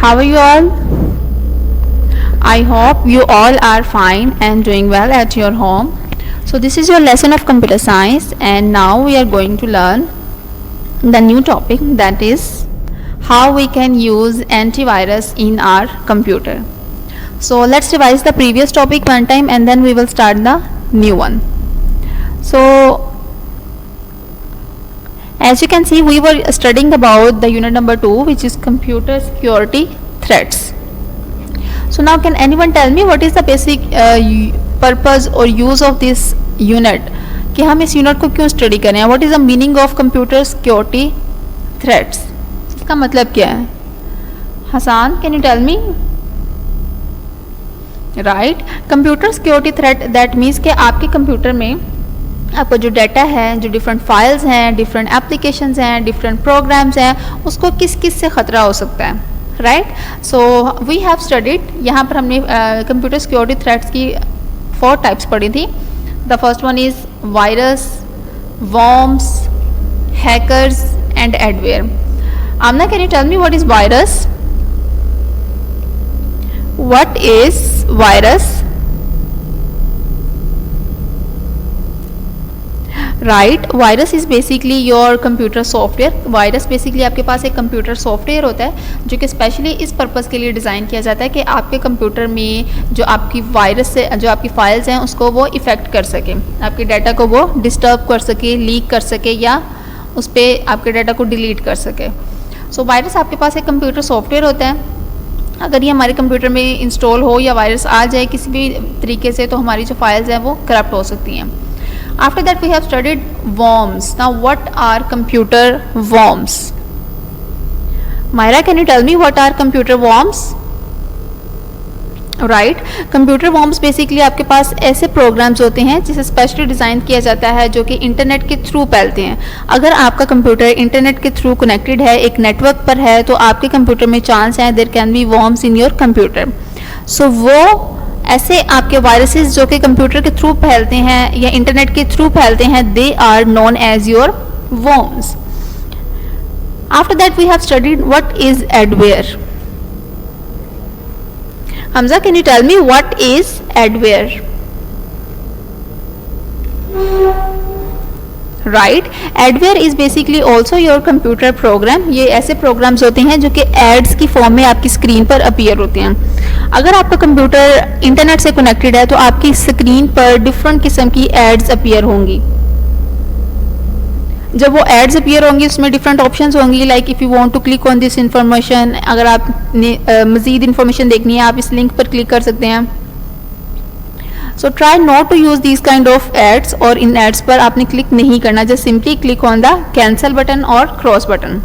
How are you all? I hope you all are fine and doing well at your home. So this is your lesson of computer science, and now we are going to learn the new topic, that is how we can use antivirus in our computer. So let's revise the previous topic one time and then we will start the new one. So as you can see, we were studying about the unit number 2, which is computer security threats. So now can anyone tell me what is the basic purpose or use of this unit, कि हम इस unit को क्यों study करें? What is the meaning of computer security threats? इसका मतलब क्या है? Hassan, can you tell me? Right, computer security threat that means कि आपके कंप्यूटर में आपका जो डाटा है, जो डिफरेंट फाइल्स हैं, डिफरेंट एप्लीकेशंस हैं, डिफरेंट प्रोग्राम्स हैं, उसको किस किस से ख़तरा हो सकता है. Right, so we have studied, यहाँ पर हमने कंप्यूटर सिक्योरिटी थ्रेट्स की 4 टाइप्स पढ़ी थी. The first one is virus, worms, hackers and adware. Aamna, can you tell me what is virus? What is virus? Right, virus is basically your computer software. Virus basically आपके पास एक computer software होता है जो कि specially इस purpose के लिए डिज़ाइन किया जाता है कि आपके कंप्यूटर में जो आपकी वायरस से जो आपकी फाइल्स हैं उसको वो इफ़ेक्ट कर सके, आपके डाटा को वो डिस्टर्ब कर सके, लीक कर सके या उस पर आपके डाटा को डिलीट कर सके. सो वायरस आपके पास एक कंप्यूटर सॉफ्टवेयर होता है. अगर ये हमारे कंप्यूटर में इंस्टॉल हो या वायरस आ जाए किसी भी तरीके से, तो हमारी जो फाइल्स हैं वो करप्ट हो सकती हैं. After that we have studied worms. Now what are computer worms? Myra, can you tell me what are computer worms? Right, computer worms basically आपके पास ऐसे programs होते हैं जिसे स्पेशली डिज़ाइन किया जाता है जो कि इंटरनेट के थ्रू फैलते हैं. अगर आपका कंप्यूटर इंटरनेट के थ्रू कनेक्टेड है, एक नेटवर्क पर है, तो आपके कंप्यूटर में चांस है there can be worms in your computer. So वो ऐसे आपके वायरसेस जो कि कंप्यूटर के थ्रू फैलते हैं या इंटरनेट के थ्रू फैलते हैं, they are known as your worms. After that we have studied what is adware. Hamza, can you tell me what is adware? Right, adware is basically also your computer program. ये ऐसे programmes होते हैं जो कि ads की form में आपकी screen पर अपीयर होते हैं. अगर आपका कंप्यूटर इंटरनेट से कनेक्टेड है तो आपकी स्क्रीन पर डिफरेंट किस्म की एड्स अपीयर होंगी. जब वो एड्स अपीयर होंगी उसमें डिफरेंट ऑप्शंस होंगी, like if you want to click on this information, अगर आपने मज़ीद इंफॉर्मेशन देखनी है आप इस लिंक पर क्लिक कर सकते हैं. So try not to use this kind of ads, और इन एड्स पर आपने क्लिक नहीं करना. Just simply click on the cancel button और cross button.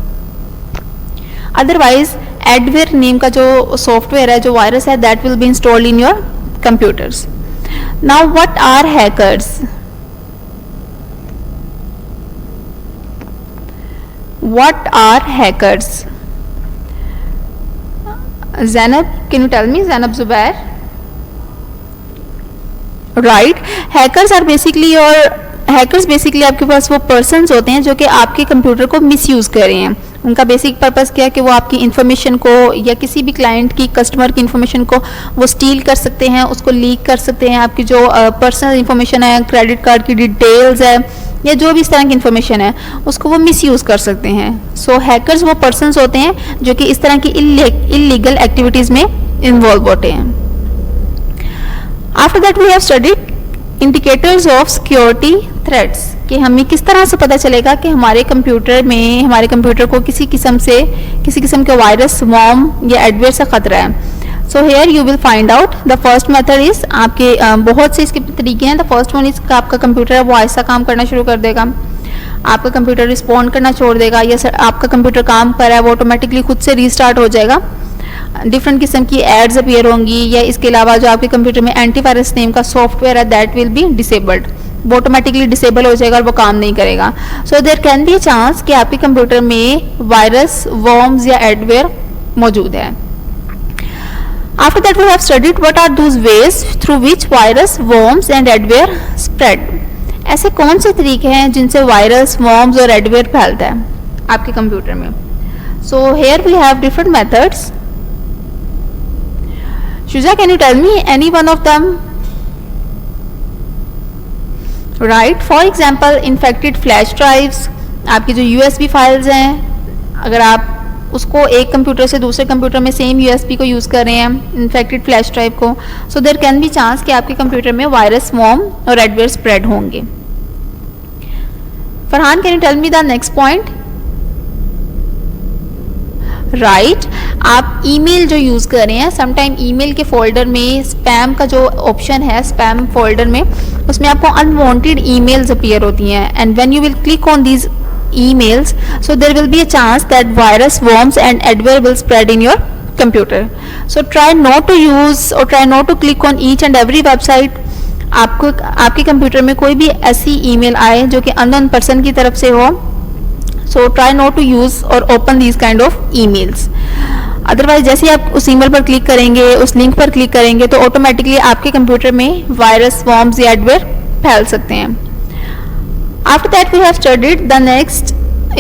Otherwise adware name का जो सॉफ्टवेयर है, जो वायरस है, that will be installed in your computers. Now what are hackers? What are hackers? Zainab, can you tell me? Zainab Zubair. Right, hackers are basically hackers basically आपके पास वो persons होते हैं जो कि आपके कंप्यूटर को मिसयूज़ कर रहे हैं. उनका बेसिक पर्पस क्या है कि वो आपकी इन्फॉर्मेशन को या किसी भी क्लाइंट की, कस्टमर की इन्फॉर्मेशन को वो स्टील कर सकते हैं, उसको लीक कर सकते हैं. आपकी जो पर्सनल इन्फॉर्मेशन है, क्रेडिट कार्ड की डिटेल्स है या जो भी इस तरह की इन्फॉर्मेशन है, उसको वो मिसयूज़ कर सकते हैं. सो हैकर्स वो पर्सन्स होते हैं जो कि इस तरह की इलीगल एक्टिविटीज़ में इन्वॉल्व होते हैं. After that we have studied indicators of security threats, कि हमें किस तरह से पता चलेगा कि हमारे कंप्यूटर को किसी किस्म के वायरस, वॉर्म या एडवेयर से खतरा है. सो here you will find out. The first method is, आपके बहुत से इसके तरीके हैं. द फर्स्ट वन इज आपका कंप्यूटर है वो ऐसा काम करना शुरू कर देगा, आपका कंप्यूटर रिस्पॉन्ड करना छोड़ देगा, या आपका कंप्यूटर काम कर रहा है वो ऑटोमेटिकली खुद से रीस्टार्ट हो जाएगा. डिफरेंट किस्म की एड्स अपीयर होंगी, या इसके अलावा जो आपके कंप्यूटर में एंटीवायरस नेम का सॉफ्टवेयर है दैट विल बी डिसेबल्ड. वो ऑटोमेटिकली डिसेबल हो जाएगा और वो काम नहीं करेगा. So there can be a chance कि आपके कंप्यूटर में वायरस, वॉर्म्स या एडवेयर मौजूद है. After that we have studied what are those ways through which virus, worms and adware spread. ऐसे कौन से तरीके हैं जिनसे वायरस, वॉर्म्स और एडवेयर फैलता है आपके कंप्यूटर में? So here we have different methods. Shuja, can you tell me any one of them? Right, for example, infected flash drives, आपकी जो USB फाइल्स हैं, अगर आप उसको एक कंप्यूटर से दूसरे कंप्यूटर में सेम USB को यूज़ कर रहे हैं, इन्फेक्टेड फ्लैश ड्राइव को, so there can be chance कि आपके कंप्यूटर में वायरस, वॉर्म और एडवेयर स्प्रेड होंगे. Farhan, can you tell me the next point? Right, आप ईमेल जो यूज़ कर रहे हैं, समटाइम ईमेल के फोल्डर में स्पैम का जो ऑप्शन है, स्पैम फोल्डर में, उसमें आपको अनवांटेड ईमेल्स अपीयर होती हैं, and when you will click on these emails, so there will be a chance that virus, worms and adware will spread in your computer. So try not to use or try not to click on each and every website. आपको आपके computer में कोई भी ऐसी email आए जो कि unknown person की तरफ से हो, so try not to use or open these kind of emails. Otherwise जैसे ही आप उस ईमेल पर क्लिक करेंगे, उस लिंक पर क्लिक करेंगे, तो ऑटोमेटिकली आपके कंप्यूटर में वायरस, वॉर्म्स या एडवेयर फैल सकते हैं. After that we have studied the next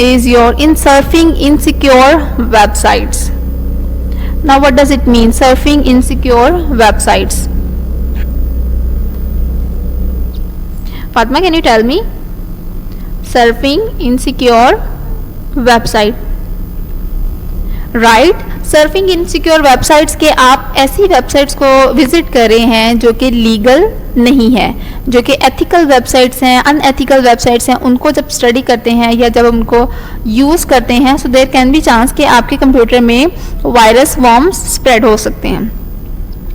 is your surfing insecure websites. Now what does it mean, surfing insecure websites? Fatma, can you tell me? Surfing insecure website. Right, surfing insecure websites के आप ऐसी websites को visit कर रहे हैं जो कि legal नहीं है, जो कि एथिकल वेबसाइट्स हैं, अनएथिकल वेबसाइट्स हैं, उनको जब स्टडी करते हैं या जब उनको यूज़ करते हैं, so there can be chance कि आपके कंप्यूटर में वायरस, वॉर्म्स स्प्रेड हो सकते हैं.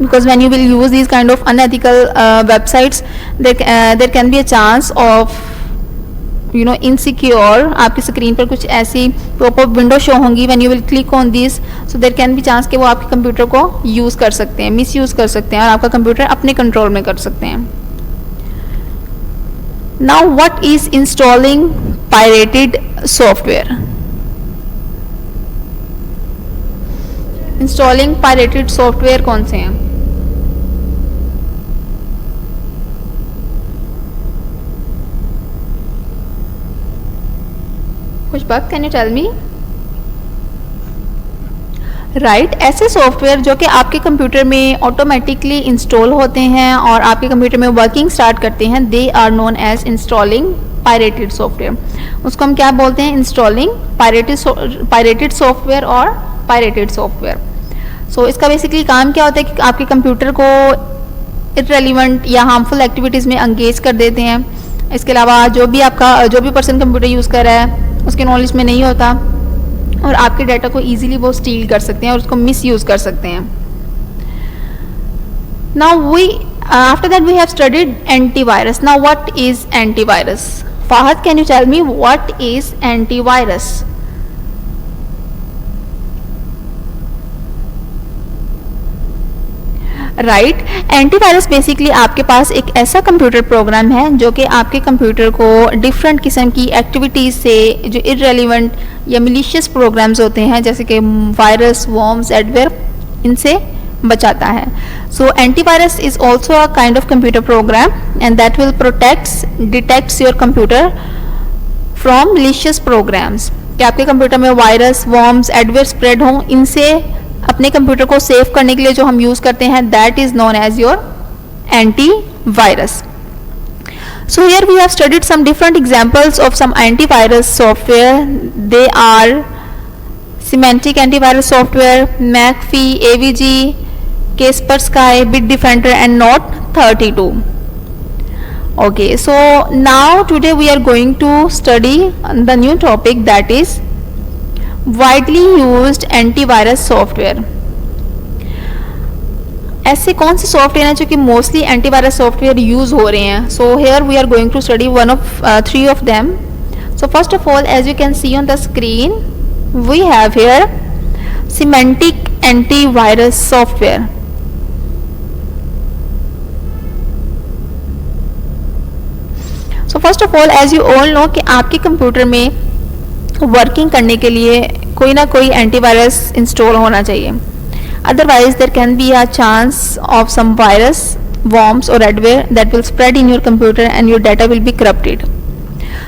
because when you will use these kind of unethical websites, there can be a chance of insecure. आपकी स्क्रीन पर कुछ ऐसी पॉपअप विंडो शो होंगी, when you will click on these, so there can be chance कि वो आपके computer को use कर सकते हैं, मिस यूज़ कर सकते हैं और आपका कंप्यूटर अपने कंट्रोल में कर सकते हैं. Now what is installing pirated software? Installing pirated software कौन से हैं? कुछ बात, can you tell me? Right, ऐसे सॉफ्टवेयर जो कि आपके कंप्यूटर में ऑटोमेटिकली इंस्टॉल होते हैं और आपके कंप्यूटर में वर्किंग स्टार्ट करते हैं, they are known as installing pirated software. उसको हम क्या बोलते हैं? इंस्टॉलिंग पायरेटेड सॉफ्टवेयर और पायरेटेड सॉफ्टवेयर. सो इसका बेसिकली काम क्या होता है कि आपके कंप्यूटर को इररेलेवेंट या हार्मफुल एक्टिविटीज़ में एंगेज कर देते हैं. इसके अलावा जो भी पर्सन कंप्यूटर यूज़ कर रहा है उसके नॉलेज में नहीं होता और आपके डाटा को इजीली वो स्टील कर सकते हैं और उसको मिस यूज़ कर सकते हैं. Now after that we have studied antivirus. Now what is antivirus? Fahad, can you tell me what is antivirus? Right, antivirus basically आपके पास एक ऐसा कंप्यूटर प्रोग्राम है जो कि आपके कंप्यूटर को डिफरेंट किस्म की एक्टिविटीज़ से, जो इररेलेवेंट या मिलिशियस प्रोग्राम्स होते हैं जैसे कि वायरस, वॉर्म्स, एडवेयर, इनसे बचाता है. So antivirus is also a kind of computer program and that will detects your computer from malicious programs. कि आपके कंप्यूटर में वायरस, वॉर्म्स, एडवेयर स्प्रेड हों, इनसे अपने कंप्यूटर को सेव करने के लिए जो हम यूज़ करते हैं, that is known as your antivirus. So here we have studied some different examples of some antivirus software. They are Symantec antivirus software, McAfee, AVG, Kaspersky, Bitdefender and North32. Okay, so now today we are going to study the new topic, that is widely used antivirus software. ऐसे कौन से software हैं जो कि mostly antivirus software use हो रहे हैं? So here we are going to study one of 3 of them. So first of all, as you can see on the screen, we have here Symantec antivirus software. So first of all, as you all know कि आपके computer में working करने के लिए कोई ना कोई antivirus install होना चाहिए. Otherwise, there can be a chance of some virus, worms or adware that will spread in your computer and your data will be corrupted.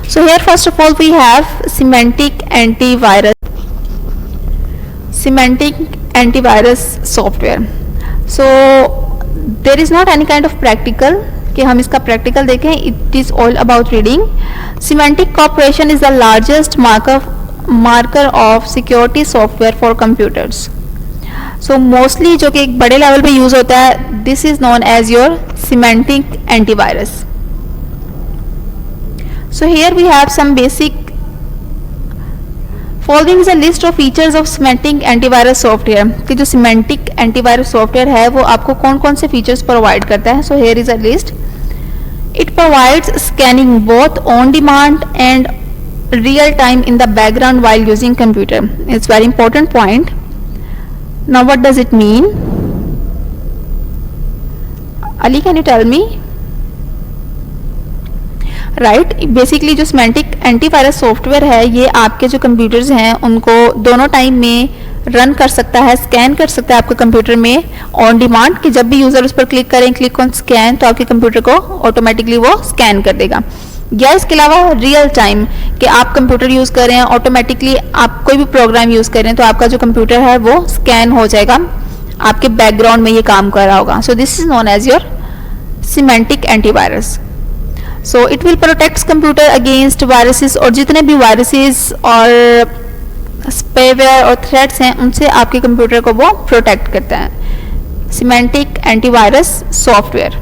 So here first of all we have Symantec antivirus software. So there is not any kind of practical कि हम इसका practical देखें, it is all about reading. Symantec corporation is the largest marker of security software for computers. So mostly जो कि एक बड़े level पे use होता है, this is known as your Symantec antivirus. So here we have some basic. Following is a list of features of Symantec antivirus software. कि जो Symantec antivirus software है वो आपको कौन कौन से features provide करता है. So here is a list. It provides scanning both on demand and real time in the background while using computer. It's very important point. Now what does it mean? Ali, can you tell me? Right, basically जो semantic antivirus software है ये आपके जो computers हैं उनको दोनों time में run कर सकता है, स्कैन कर सकता है आपके कंप्यूटर में ऑन डिमांड, कि जब भी यूज़र उस पर क्लिक करें, क्लिक ऑन स्कैन, तो आपके कंप्यूटर को ऑटोमेटिकली वो स्कैन कर देगा. या इसके अलावा रियल टाइम कि आप कंप्यूटर यूज़ कर रहे हैं, ऑटोमेटिकली आप कोई भी प्रोग्राम यूज़ कर रहे हैं तो आपका जो कंप्यूटर है वो स्कैन हो जाएगा, आपके बैकग्राउंड में ये काम कर रहा होगा. So this is known as your Symantec antivirus. So it will protects computer against viruses, और जितने भी वायरसेस और स्पेवेयर और थ्रेट्स हैं उनसे आपके कंप्यूटर को वो प्रोटेक्ट करता है. Semantic antivirus software.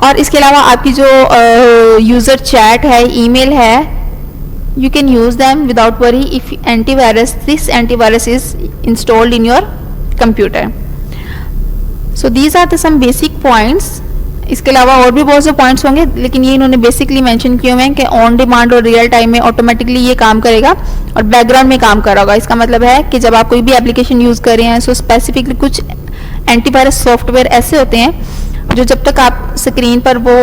और इसके अलावा आपकी जो यूज़र चैट है, ईमेल है, you can use them without worry if this antivirus is installed in your computer. So these are the some basic points. इसके अलावा और भी बहुत से पॉइंट्स होंगे, लेकिन ये इन्होंने बेसिकली मेंशन किए हुए हैं कि ऑन डिमांड और रियल टाइम में ऑटोमेटिकली ये काम करेगा और बैकग्राउंड में काम कर रहा होगा. इसका मतलब है कि जब आप कोई भी एप्लीकेशन यूज़ कर रहे हैं, सो स्पेसिफिकली कुछ एंटीवायरस सॉफ्टवेयर ऐसे होते हैं जो जब तक आप स्क्रीन पर वो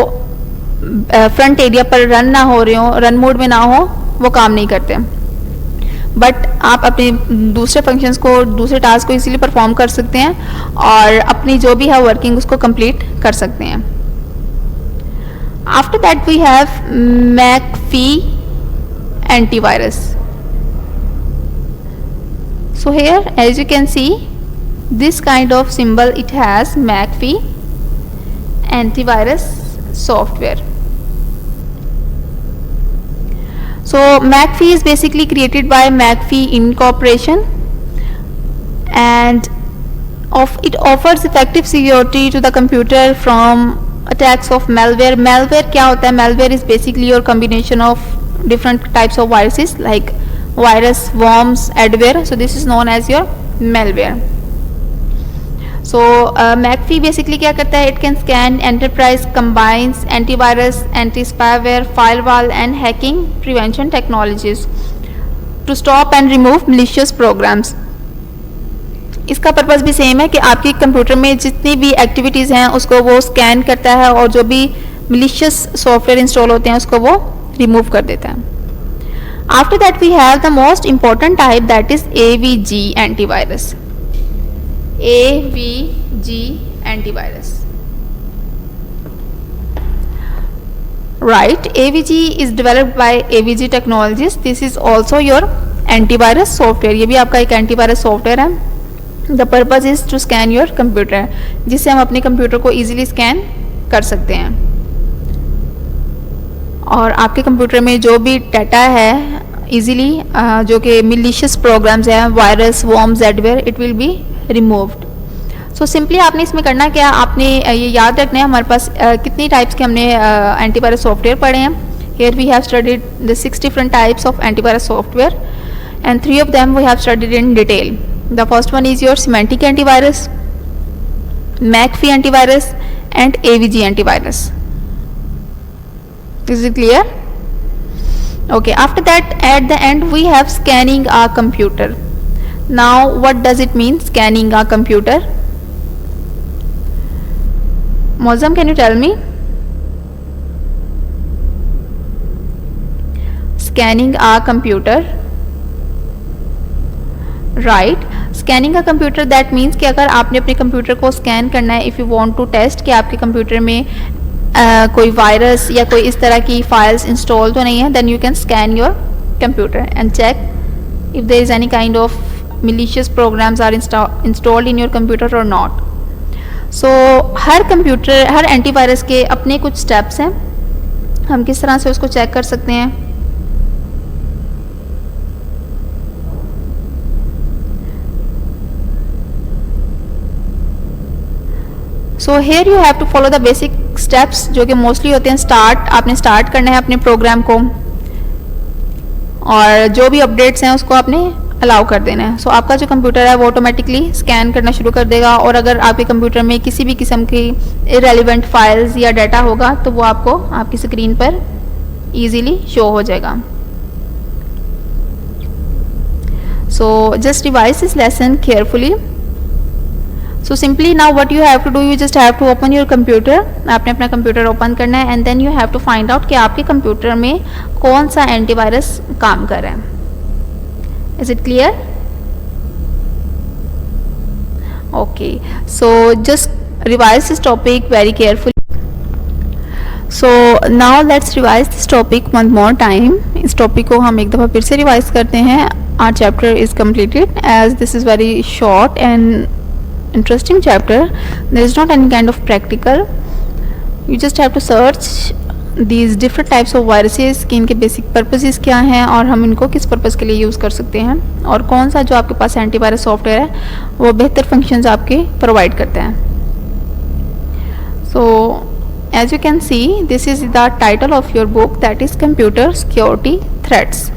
फ्रंट एरिया पर रन ना हो रहे हो, रन मोड में ना हो, वो काम नहीं करते. बट आप अपने दूसरे फंक्शंस को, दूसरे टास्क को इजीली परफॉर्म कर सकते हैं और अपनी जो भी है वर्किंग उसको कंप्लीट कर सकते हैं. After that we have McAfee antivirus. So here as you can see this kind of symbol, it has McAfee antivirus software. So McAfee is basically created by McAfee Incorporation and it offers effective security to the computer from attacks of malware. Malware क्या होता है? Malware is basically your combination of different types of viruses like virus, worms, adware. So this is known as your malware. So McAfee basically क्या करता है? It can scan enterprise, combines antivirus, anti-spyware, firewall and hacking prevention technologies to stop and remove malicious programs. इसका purpose भी same है कि आपके computer में जितनी भी एक्टिविटीज़ हैं उसको वो स्कैन करता है और जो भी malicious सॉफ्टवेयर इंस्टॉल होते हैं उसको वो रिमूव कर देता है. After that we have the most important type, that is AVG antivirus. AVG antivirus. Right, AVG is developed by AVG Technologies. This is also your antivirus software. ये भी आपका एक antivirus software है. The purpose is to scan your computer, जिससे हम अपने computer को easily scan कर सकते हैं और आपके कंप्यूटर में जो भी डाटा है easily जो कि malicious programs हैं, virus, worms, adware, it will be removed. So simply आपने इसमें करना क्या, आपने ये याद रखना है हमारे पास कितनी टाइप्स के हमने एंटीवायरस सॉफ्टवेयर पढ़े हैं. Here we have studied the 6 different types of antivirus software and 3 of them we have studied in detail. The first one is your Symantec antivirus, McAfee antivirus and AVG antivirus. Is it clear? Okay, after that at the end we have scanning our computer. Now what does it mean, scanning our computer? Mozam, can you tell me? Scanning our computer. Right, scanning a computer, that means कि अगर आपने अपने computer को scan करना है, if you want to test कि आपके computer में कोई वायरस या कोई इस तरह की फाइल्स इंस्टॉल तो नहीं है, then you can scan your computer and check if there is any kind of malicious programs are installed in your computer or not. So her antivirus के अपने कुछ स्टेप्स हैं, हम किस तरह से उसको चेक कर सकते हैं. So here you have to follow the basic steps, जो कि मोस्टली होते हैं आपने स्टार्ट करना है अपने प्रोग्राम को, और जो भी अपडेट्स हैं उसको आपने अलाउ कर देना है. सो आपका जो कंप्यूटर है वो ऑटोमेटिकली स्कैन करना शुरू कर देगा, और अगर आपके कंप्यूटर में किसी भी किस्म की इरेलीवेंट फाइल्स या डाटा होगा तो वो आपको आपकी स्क्रीन पर ईजीली शो हो जाएगा. So just revise this lesson carefully. So simply now what you have to do, you just have to open your computer. आपने अपना कंप्यूटर ओपन करना है and then you have to find out कि आपके computer में कौन सा antivirus काम कर रहा है. Is it clear? Okay. So just revise this topic very carefully. So now let's revise this topic one more time. इस टॉपिक को हम एक दफ़ा फिर से रिवाइज करते हैं. Our chapter is completed as this is very short and interesting chapter. There is not any kind of practical. You just have to search these different types of viruses कि इनके basic purposes क्या हैं और हम इनको किस purpose के लिए यूज़ कर सकते हैं, और कौन सा जो आपके पास एंटीवायरस सॉफ्टवेयर है वो बेहतर functions आपके प्रोवाइड करता है. So as you can see, this is the title of your book, that is Computer Security Threats.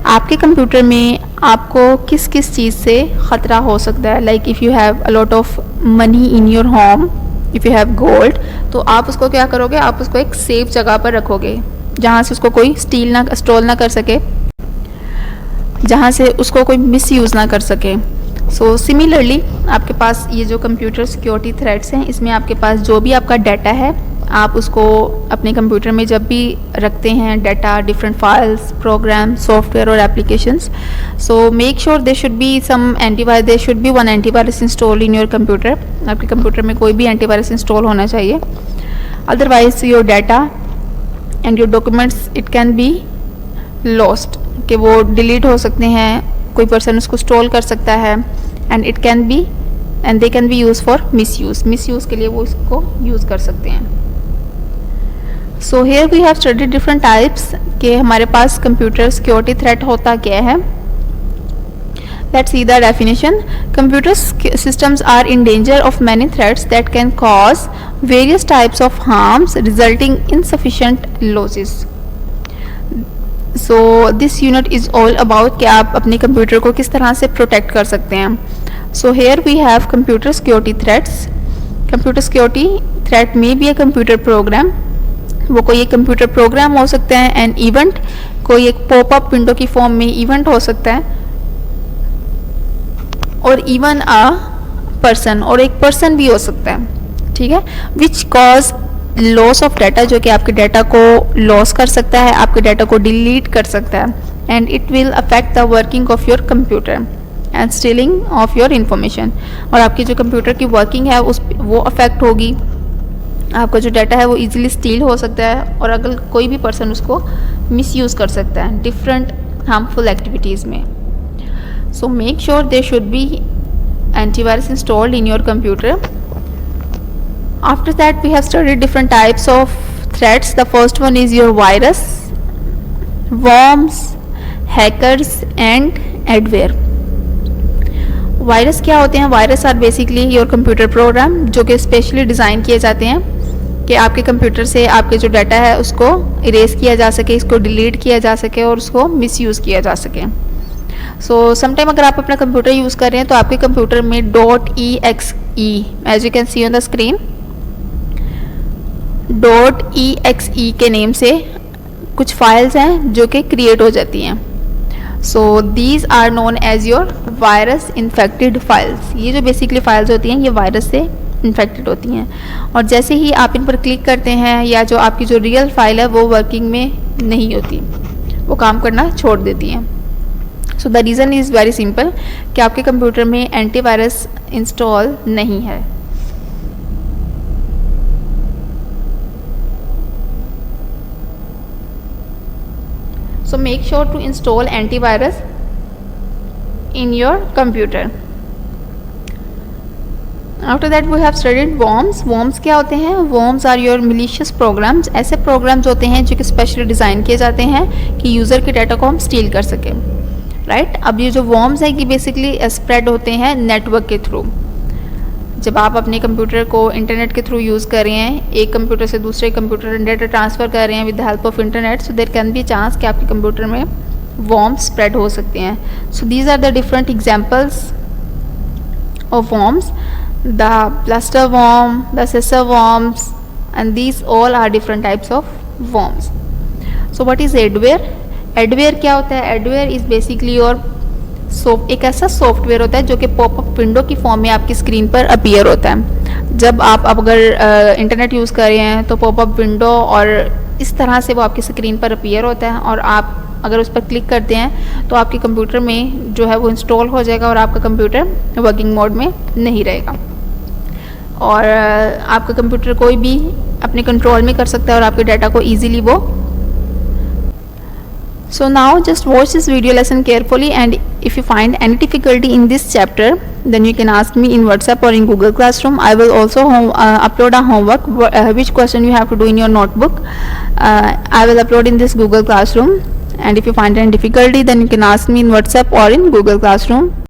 आपके कंप्यूटर में आपको किस किस चीज़ से ख़तरा हो सकता है. Like if you have a lot of money in your home, if you have gold, तो आप उसको क्या करोगे, आप उसको एक सेफ जगह पर रखोगे जहाँ से उसको कोई स्टोल ना कर सके, जहाँ से उसको कोई मिसयूज़ ना कर सके. सो सिमिलरली आपके पास ये जो कंप्यूटर सिक्योरिटी थ्रेट्स हैं, इसमें आपके पास जो भी आपका डाटा है आप उसको अपने कंप्यूटर में जब भी रखते हैं, data, different files, program, software और applications, so make sure they should be some antivirus, they should be one antivirus install in your computer. आपके कंप्यूटर में कोई भी एंटीवायरस इंस्टॉल होना चाहिए. Otherwise your data and your documents it can be lost, कि वो delete हो सकते हैं, कोई पर्सन उसको स्टॉल कर सकता है, and it can be and they can be use for misuse के लिए वो इसको यूज़ कर सकते हैं. So here we have studied different types कि हमारे पास कंप्यूटर सिक्योरिटी थ्रेट होता क्या है. Let's see the definition. Computer systems are in danger of many threats that can cause various types of harms resulting in sufficient losses. So this unit is all about कि आप अपने computer को किस तरह से प्रोटेक्ट कर सकते हैं. So here we have computer security threats. Computer security threat may be a computer program. वो कोई एक कंप्यूटर प्रोग्राम हो सकता है, एंड इवेंट कोई एक पॉपअप विंडो की फॉर्म में इवेंट हो सकता है, और इवन अ पर्सन, और एक पर्सन भी हो सकता है. ठीक है. Which cause loss of data, जो कि आपके डाटा को लॉस कर सकता है, आपके डाटा को डिलीट कर सकता है, and it will affect the working of your computer and stealing of your information. और आपकी जो कंप्यूटर की वर्किंग है वो अफेक्ट होगी, आपका जो डाटा है वो इजीली स्टील हो सकता है, और अगर कोई भी पर्सन उसको मिसयूज़ कर सकता है डिफरेंट हार्मफुल एक्टिविटीज़ में. So make sure there should be antivirus installed in your computer. After that we have studied different types of threats. The first one is your virus, worms, hackers and adware. Virus क्या होते हैं? Virus are basically your computer program जो कि specially design किए जाते हैं कि आपके कंप्यूटर से आपके जो डाटा है उसको इरेज किया जा सके, इसको डिलीट किया जा सके और उसको मिसयूज़ किया जा सके. सो समटाइम अगर आप अपना कंप्यूटर यूज़ कर रहे हैं तो आपके कंप्यूटर में .exe as you can see on the screen, .exe के नेम से कुछ फाइल्स हैं जो कि क्रिएट हो जाती हैं. So these are known as your virus infected files. ये जो बेसिकली फाइल्स होती हैं ये वायरस से इन्फेक्टेड होती हैं, और जैसे ही आप इन पर क्लिक करते हैं या जो आपकी जो रियल फाइल है वो वर्किंग में नहीं होती, वो काम करना छोड़ देती हैं. So the reason is very simple कि आपके कंप्यूटर में एंटीवायरस इंस्टॉल नहीं है. So make sure to install antivirus in your computer. After that we have studied worms. Worms क्या होते हैं? Worms are your malicious programs. ऐसे programs होते हैं जो कि स्पेशली डिज़ाइन किए जाते हैं कि यूज़र के डाटा को हम स्टील कर सकें, राइट? अब ये जो worms है कि बेसिकली स्प्रेड होते हैं नेटवर्क के थ्रू। जब आप अपने कंप्यूटर को इंटरनेट के थ्रू यूज़ कर रहे हैं, एक कंप्यूटर से दूसरे कंप्यूटर डेटा ट्रांसफ़र कर रहे हैं with the help of internet, so there can be chance कि आपके कंप्यूटर में worms स्प्रेड हो सकते हैं। So these are the different examples of worms, the plaster worm, the scissor worms, and these all are different types of worms. So what is adware? Adware क्या होता है? Adware is basically your एक ऐसा software होता है जो कि popup window की फॉर्म में आपकी स्क्रीन पर अपीयर होता है। जब आप अगर इंटरनेट यूज़ कर रहे हैं तो पॉपअप विंडो और इस तरह से वो आपकी स्क्रीन पर अपीयर होता है, और आप अगर उस पर क्लिक करते हैं तो आपके कंप्यूटर में जो है वो इंस्टॉल हो जाएगा और आपका कंप्यूटर वर्किंग मोड में नहीं रहेगा, और आपका कंप्यूटर कोई भी अपने कंट्रोल में कर सकता है और आपके डाटा को ईजीली वो। So now just watch this video lesson carefully, and if you find any difficulty in this chapter, then you can ask me in WhatsApp or in Google Classroom. I will also upload a homework which question you have to do in your notebook. I will upload in this Google Classroom, and if you find any difficulty, then you can ask me in WhatsApp or in Google Classroom.